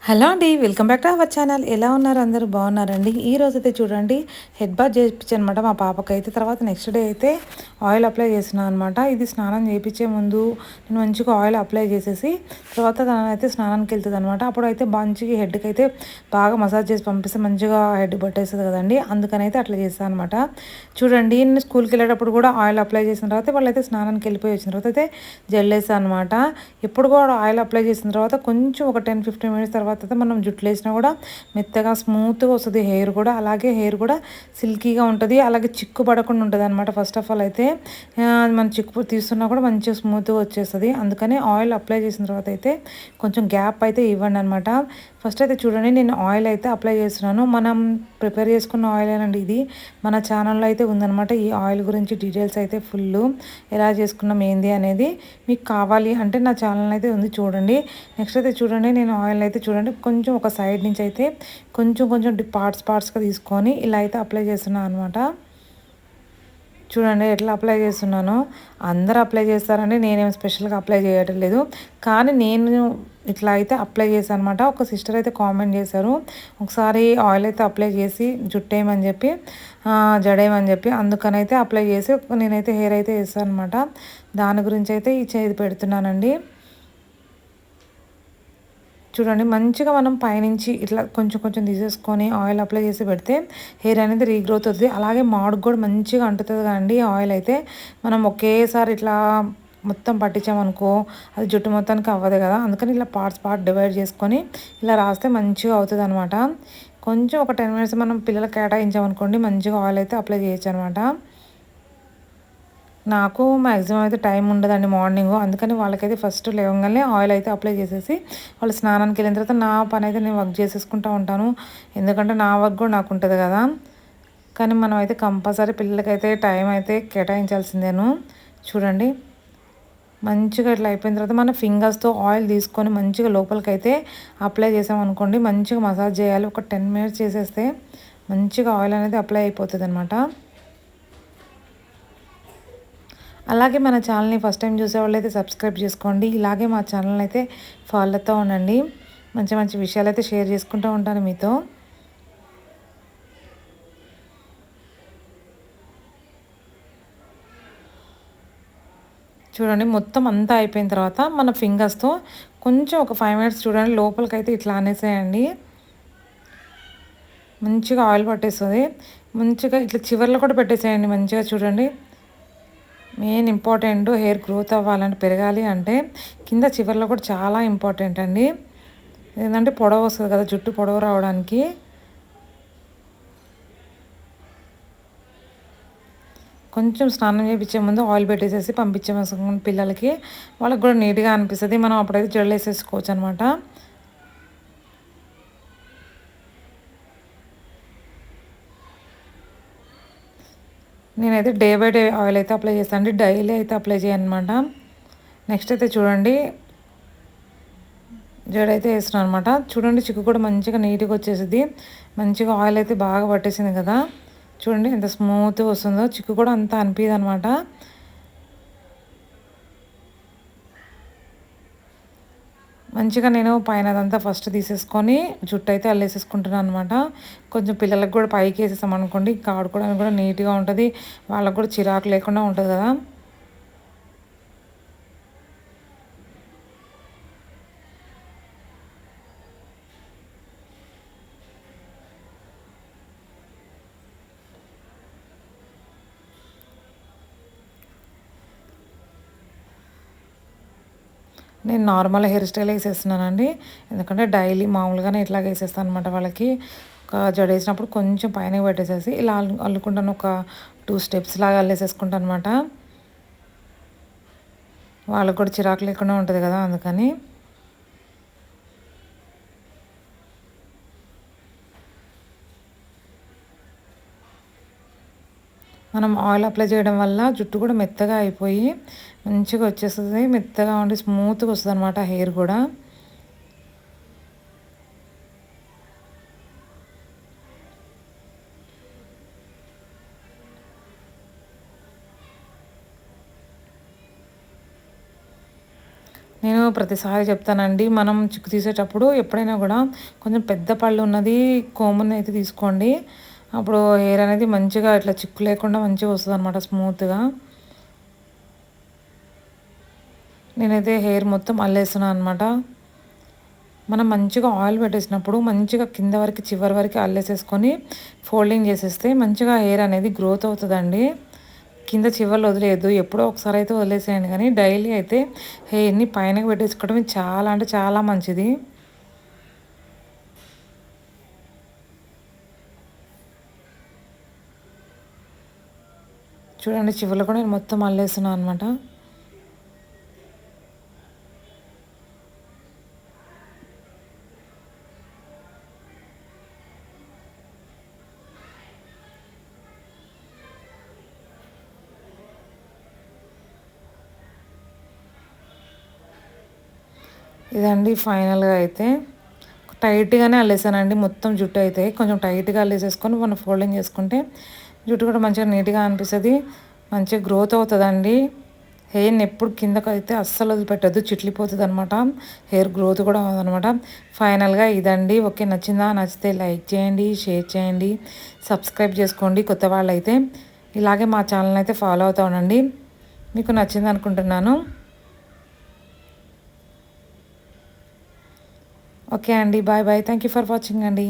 Hello అండి. Welcome back to our channel. ఎలా ఉన్నారు అందరూ? బాగున్నారండి? ఈ రోజైతే చూడండి హెడ్ బాత్ చేపిచ్చానమాట మా పాపకైతే. తర్వాత నెక్స్ట్ డే అయితే ఆయిల్ అప్లై చేస్తున్నాను అనమాట. ఇది స్నానం చేపించే ముందు నేను మంచిగా ఆయిల్ అప్లై చేసేసి తర్వాత తనైతే స్నానానికి వెళ్తుందనమాట. అప్పుడైతే మంచిగా హెడ్కి అయితే బాగా మసాజ్ చేసి పంపిస్తే మంచిగా హెడ్ పట్టేస్తుంది కదండి. అందుకనైతే అట్లా చేస్తాను అనమాట. చూడండి నేను స్కూల్కి వెళ్ళేటప్పుడు కూడా ఆయిల్ అప్లై చేసిన తర్వాత వాళ్ళైతే స్నానానికి వెళ్ళిపోయి వచ్చిన తర్వాత అయితే జెల్ వేసాను అనమాట. ఎప్పుడు కూడా ఆయిల్ అప్లై చేసిన తర్వాత కొంచెం ఒక 10-15 మినిట్స్ తర్వాత మనం జుట్లు వేసినా కూడా మెత్తగా స్మూత్గా వస్తుంది హెయిర్ కూడా. అలాగే హెయిర్ కూడా సిల్కీగా ఉంటుంది. అలాగే చిక్కు పడకుండా ఉంటుంది అనమాట. ఫస్ట్ ఆఫ్ ఆల్ అయితే మనం చిక్కు తీస్తున్నా కూడా మంచిగా స్మూత్గా వచ్చేస్తుంది. అందుకని ఆయిల్ అప్లై చేసిన తర్వాత అయితే కొంచెం గ్యాప్ అయితే ఇవ్వండి అనమాట. ఫస్ట్ అయితే చూడండి నేను ఆయిల్ అయితే అప్లై చేస్తున్నాను. మనం ప్రిపేర్ చేసుకున్న ఆయిల్ ఏనండి ఇది. మన ఛానల్లో అయితే ఉందన్నమాట. ఈ ఆయిల్ గురించి డీటెయిల్స్ అయితే ఫుల్ ఎలా చేసుకున్నాం ఏంది అనేది మీకు కావాలి అంటే నా ఛానల్ అయితే ఉంది చూడండి. నెక్స్ట్ అయితే చూడండి నేను ఆయిల్ అయితే చూడండి కొంచెం ఒక సైడ్ నుంచి అయితే కొంచెం కొంచెం పార్ట్స్గా తీసుకొని ఇలా అయితే అప్లై చేస్తున్నాను అనమాట. చూడండి ఎట్లా అప్లై చేస్తున్నానో. అందరూ అప్లై చేస్తారండి, నేనేం స్పెషల్గా అప్లై చేయటం లేదు. కానీ నేను ఇట్లా అయితే అప్లై చేశాను అనమాట. ఒక సిస్టర్ అయితే కామెంట్ చేశారు, ఒకసారి ఆయిల్ అయితే అప్లై చేసి జుట్టేయమని చెప్పి జడేయమని చెప్పి. అందుకనైతే అప్లై చేసి నేనైతే హెయిర్ అయితే వేస్తాను అనమాట. దాని గురించి అయితే ఈ చేతి పెడుతున్నానండి. చూడండి మంచిగా మనం పైనుంచి ఇట్లా కొంచెం కొంచెం తీసేసుకొని ఆయిల్ అప్లై చేసి పెడితే హెయిర్ అనేది రీగ్రోత్ అవుతుంది. అలాగే మాడుకు కూడా మంచిగా అంటుతుంది కదండి ఆయిల్ అయితే. మనం ఒకేసారి ఇట్లా మొత్తం పట్టించామనుకో అది జుట్టు మొత్తానికి అవ్వదు కదా. అందుకని ఇలా పార్ట్ డివైడ్ చేసుకొని ఇలా రాస్తే మంచిగా అవుతుంది అనమాట. కొంచెం ఒక 10 మినిట్స్ మనం పిల్లలకి కేటాయించామనుకోండి మంచిగా ఆయిల్ అయితే అప్లై చేయొచ్చు అనమాట. నాకు మ్యాక్సిమం అయితే టైం ఉండదండి మార్నింగ్. అందుకని వాళ్ళకైతే ఫస్ట్ లేవగానే ఆయిల్ అయితే అప్లై చేసేసి వాళ్ళు స్నానానికి వెళ్ళిన తర్వాత నా పని అయితే నేను వర్క్ చేసేసుకుంటూ ఉంటాను. ఎందుకంటే నా వర్క్ కూడా నాకు ఉంటుంది కదా. కానీ మనం అయితే కంపల్సరీ పిల్లలకైతే టైం అయితే కేటాయించాల్సిందేను. చూడండి మంచిగా ఇట్లా అయిపోయిన తర్వాత మన ఫింగర్స్తో ఆయిల్ తీసుకొని మంచిగా లోపలికైతే అప్లై చేసామనుకోండి మంచిగా మసాజ్ చేయాలి. ఒక 10 మినిట్స్ చేసేస్తే మంచిగా ఆయిల్ అనేది అప్లై అయిపోతుంది అనమాట. అలాగే మన ఛానల్ని ఫస్ట్ టైం చూసేవాళ్ళు అయితే సబ్స్క్రైబ్ చేసుకోండి. ఇలాగే మా ఛానల్ అయితే ఫాలో అవుతూ ఉండండి. మంచి మంచి విషయాలు అయితే షేర్ చేసుకుంటూ ఉంటాను మీతో. చూడండి మొత్తం అంతా అయిపోయిన తర్వాత మన ఫింగర్స్తో కొంచెం ఒక 5 మినిట్స్ చూడండి లోపలికైతే ఇట్లా అనేసేయండి. మంచిగా ఆయిల్ పట్టేస్తుంది. మంచిగా ఇట్లా చివర్లో కూడా పెట్టేసేయండి మంచిగా. చూడండి మెయిన్ ఇంపార్టెంట్ హెయిర్ గ్రోత్ అవ్వాలంటే పెరగాలి అంటే కింద చివర్లో కూడా చాలా ఇంపార్టెంట్ అండి. ఏంటంటే పొడవు వస్తుంది కదా జుట్టు పొడవు రావడానికి. కొంచెం స్నానం చేయించే ముందు ఆయిల్ పెట్టేసేసి పంపించే పిల్లలకి వాళ్ళకి కూడా నీట్గా అనిపిస్తుంది. మనం అప్పుడైతే జడలు వేసేసుకోవచ్చు అనమాట. నేనైతే డే బై డే ఆయిల్ అయితే అప్లై చేస్తాను అండి, డైలీ అయితే అప్లై చేయను అనమాట. నెక్స్ట్ అయితే చూడండి జడ అయితే వేస్తున్నాను అనమాట. చూడండి చిక్కు కూడా మంచిగా నీట్గా వచ్చేసింది. మంచిగా ఆయిల్ అయితే బాగా పట్టేసింది కదా. చూడండి ఎంత స్మూత్గా వస్తుందో. చిక్కు కూడా అంత అనిపించదు అనమాట. మంచిగా నేను పైన అదంతా ఫస్ట్ తీసేసుకొని జుట్టు అయితే అల్లేసేసుకుంటున్నాను అనమాట. కొంచెం పిల్లలకు కూడా పైకి వేసేసాం అనుకోండి ఆడుకోవడానికి కూడా నీట్గా ఉంటుంది. వాళ్ళకు కూడా చిరాకు లేకుండా ఉంటుంది కదా. నేను నార్మల్ హెయిర్ స్టైల్ వేసేస్తున్నానండి. ఎందుకంటే డైలీ మామూలుగానే ఇట్లాగ వేసేస్తాను అనమాట. వాళ్ళకి ఒక జడ వేసినప్పుడు కొంచెం పైన పెట్టేసేసి ఇలా అల్లుకుంటాను. ఒక 2 స్టెప్స్ లాగా అల్లేసేసుకుంటాను అనమాట. వాళ్ళకు కూడా చిరాకు లేకుండా ఉంటుంది కదా అందుకని. మనం ఆయిల్ అప్లై చేయడం వల్ల జుట్టు కూడా మెత్తగా అయిపోయి మంచిగా వచ్చేస్తుంది. మెత్తగా ఉండి స్మూత్గా వస్తుంది అనమాట హెయిర్ కూడా. నేను ప్రతిసారి చెప్తానండి, మనం చిక్కు తీసేటప్పుడు ఎప్పుడైనా కూడా కొంచెం పెద్ద పళ్ళు ఉన్నది కోముని అయితే తీసుకోండి. అప్పుడు హెయిర్ అనేది మంచిగా ఇట్లా చిక్కు లేకుండా మంచిగా వస్తుంది అనమాట, స్మూత్గా. నేనైతే హెయిర్ మొత్తం అల్లేస్తున్నాను అనమాట. మనం మంచిగా ఆయిల్ పెట్టేసినప్పుడు మంచిగా కింద వరకు చివరి వరకు అల్లేసేసుకొని ఫోల్డింగ్ చేసేస్తే మంచిగా హెయిర్ అనేది గ్రోత్ అవుతుందండి. కింద చివర్లు వదిలేయద్దు, ఎప్పుడో ఒకసారి అయితే వదిలేసేయండి, కానీ డైలీ అయితే హెయిర్ని పైనకి పెట్టేసుకోవడం చాలా అంటే చాలా మంచిది. చూడండి, చివర్లో కూడా నేను మొత్తం అల్లేస్తున్నాను అనమాట. ఇదండి ఫైనల్గా అయితే టైట్గానే అల్లేసానండి మొత్తం జుట్టు అయితే. కొంచెం టైట్గా అల్లేసేసుకొని మనం ఫోల్డింగ్ చేసుకుంటే జుట్టు కూడా మంచిగా నీట్గా అనిపిస్తుంది, మంచిగా గ్రోత్ అవుతుందండి. హెయిర్ని ఎప్పుడు కిందకు అయితే అస్సలు వదిలిపెట్టద్దు, చిట్లిపోతుంది అనమాట, హెయిర్ గ్రోత్ కూడా అవ్వదనమాట. ఫైనల్గా ఇదండి. ఓకే, నచ్చిందా? నచ్చితే లైక్ చేయండి, షేర్ చేయండి, సబ్స్క్రైబ్ చేసుకోండి కొత్త వాళ్ళు అయితే. ఇలాగే మా ఛానల్ అయితే ఫాలో అవుతా ఉండండి. మీకు నచ్చింది అనుకుంటున్నాను. ఓకే అండి, bye bye. Thank you for watching అండి.